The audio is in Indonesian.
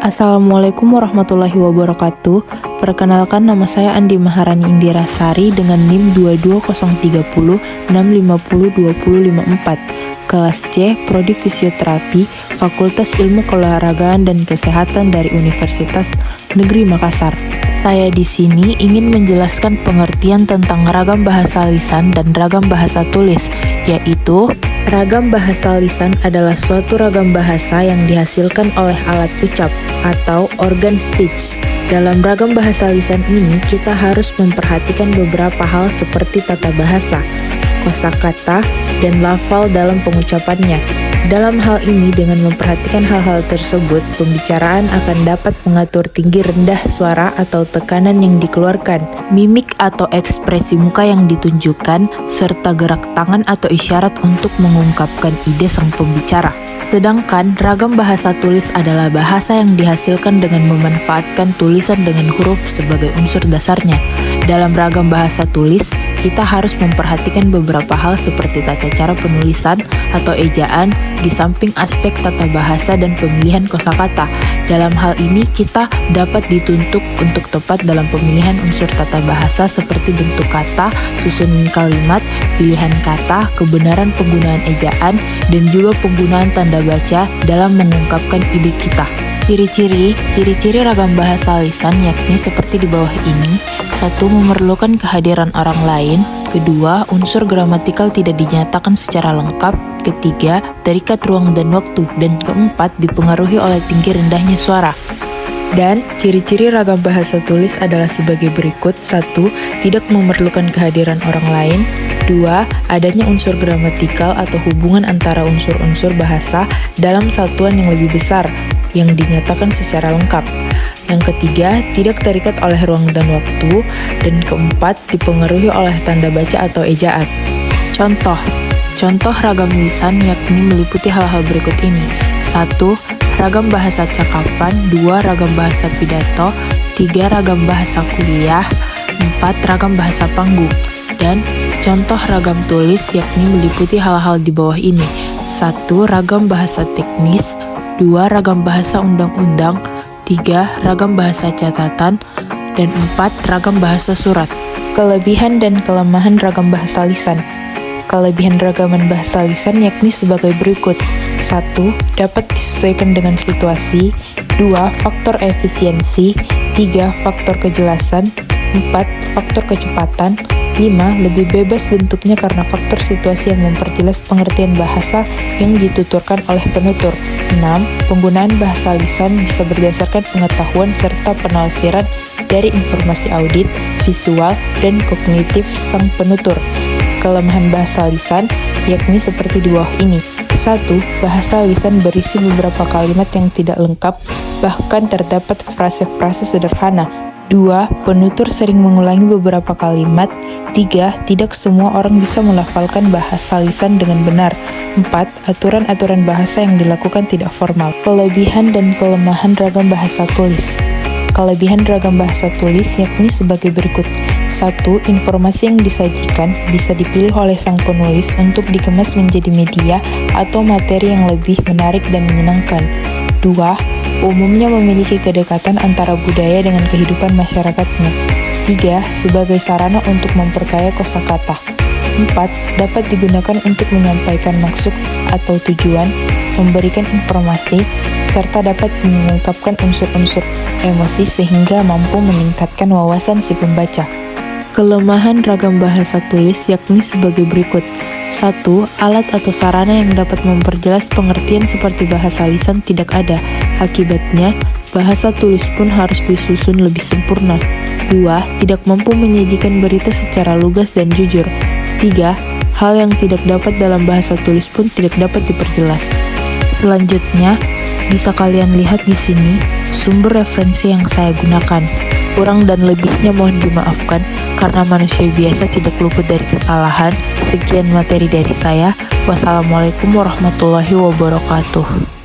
Assalamualaikum warahmatullahi wabarakatuh. Perkenalkan, nama saya Andi Maharani Indira Sari dengan NIM 22030650254. Kelas C, Prodi Fisioterapi, Fakultas Ilmu Keolahragaan dan Kesehatan dari Universitas Negeri Makassar. Saya di sini ingin menjelaskan pengertian tentang ragam bahasa lisan dan ragam bahasa tulis, yaitu ragam bahasa lisan adalah suatu ragam bahasa yang dihasilkan oleh alat ucap atau organ speech. Dalam ragam bahasa lisan ini, kita harus memperhatikan beberapa hal seperti tata bahasa, kosakata, dan lafal dalam pengucapannya. Dalam hal ini, dengan memperhatikan hal-hal tersebut, pembicaraan akan dapat mengatur tinggi rendah suara atau tekanan yang dikeluarkan, mimik atau ekspresi muka yang ditunjukkan, serta gerak tangan atau isyarat untuk mengungkapkan ide sang pembicara. Sedangkan ragam bahasa tulis adalah bahasa yang dihasilkan dengan memanfaatkan tulisan dengan huruf sebagai unsur dasarnya. Dalam ragam bahasa tulis, kita harus memperhatikan beberapa hal seperti tata cara penulisan atau ejaan, di samping aspek tata bahasa dan pemilihan kosakata. Dalam hal ini, kita dapat dituntut untuk tepat dalam pemilihan unsur tata bahasa seperti bentuk kata, susunan kalimat, pilihan kata, kebenaran penggunaan ejaan, dan juga penggunaan tanda baca dalam mengungkapkan ide kita. Ciri-ciri ragam bahasa lisan yakni seperti di bawah ini. 1. Memerlukan kehadiran orang lain. 2. Unsur gramatikal tidak dinyatakan secara lengkap. 3. Terikat ruang dan waktu. Dan 4. Dipengaruhi oleh tinggi rendahnya suara. Dan ciri-ciri ragam bahasa tulis adalah sebagai berikut. 1. Tidak memerlukan kehadiran orang lain. 2. Adanya unsur gramatikal atau hubungan antara unsur-unsur bahasa dalam satuan yang lebih besar yang dinyatakan secara lengkap. Yang ketiga, tidak terikat oleh ruang dan waktu. Dan keempat, dipengaruhi oleh tanda baca atau ejaan. Contoh ragam lisan yakni meliputi hal-hal berikut ini. 1. Ragam bahasa cakapan. 2. Ragam bahasa pidato. 3. Ragam bahasa kuliah. 4. Ragam bahasa panggung. Dan contoh ragam tulis yakni meliputi hal-hal di bawah ini. 1. Ragam bahasa teknis. 2. Ragam bahasa undang-undang. 3. Ragam bahasa catatan. Dan 4. Ragam bahasa surat. Kelebihan dan kelemahan ragam bahasa lisan. Kelebihan ragaman bahasa lisan yakni sebagai berikut. 1. Dapat disesuaikan dengan situasi. 2. Faktor efisiensi. 3. Faktor kejelasan. 4. Faktor kecepatan. 5. Lebih bebas bentuknya karena faktor situasi yang memperjelas pengertian bahasa yang dituturkan oleh penutur. 6. Penggunaan bahasa lisan bisa berdasarkan pengetahuan serta penafsiran dari informasi audit, visual, dan kognitif sang penutur. Kelemahan bahasa lisan yakni seperti di bawah ini. 1. Bahasa lisan berisi beberapa kalimat yang tidak lengkap, bahkan terdapat frase-frase sederhana. 2. Penutur sering mengulangi beberapa kalimat. 3. Tidak semua orang bisa melafalkan bahasa lisan dengan benar. 4. Aturan-aturan bahasa yang dilakukan tidak formal. Kelebihan dan kelemahan ragam bahasa tulis. Kelebihan ragam bahasa tulis yakni sebagai berikut. 1. Informasi yang disajikan bisa dipilih oleh sang penulis untuk dikemas menjadi media atau materi yang lebih menarik dan menyenangkan. 2. Umumnya memiliki kedekatan antara budaya dengan kehidupan masyarakatnya. 3. Sebagai sarana untuk memperkaya kosakata. 4. Dapat digunakan untuk menyampaikan maksud atau tujuan, memberikan informasi, serta dapat mengungkapkan unsur-unsur emosi sehingga mampu meningkatkan wawasan si pembaca. Kelemahan ragam bahasa tulis yakni sebagai berikut. 1. Alat atau sarana yang dapat memperjelas pengertian seperti bahasa lisan tidak ada. Akibatnya, bahasa tulis pun harus disusun lebih sempurna. 2. Tidak mampu menyajikan berita secara lugas dan jujur. 3. Hal yang tidak dapat dalam bahasa tulis pun tidak dapat diperjelas. Selanjutnya, bisa kalian lihat di sini sumber referensi yang saya gunakan. Kurang dan lebihnya mohon dimaafkan, karena manusia biasa tidak luput dari kesalahan. Sekian materi dari saya. Wassalamualaikum warahmatullahi wabarakatuh.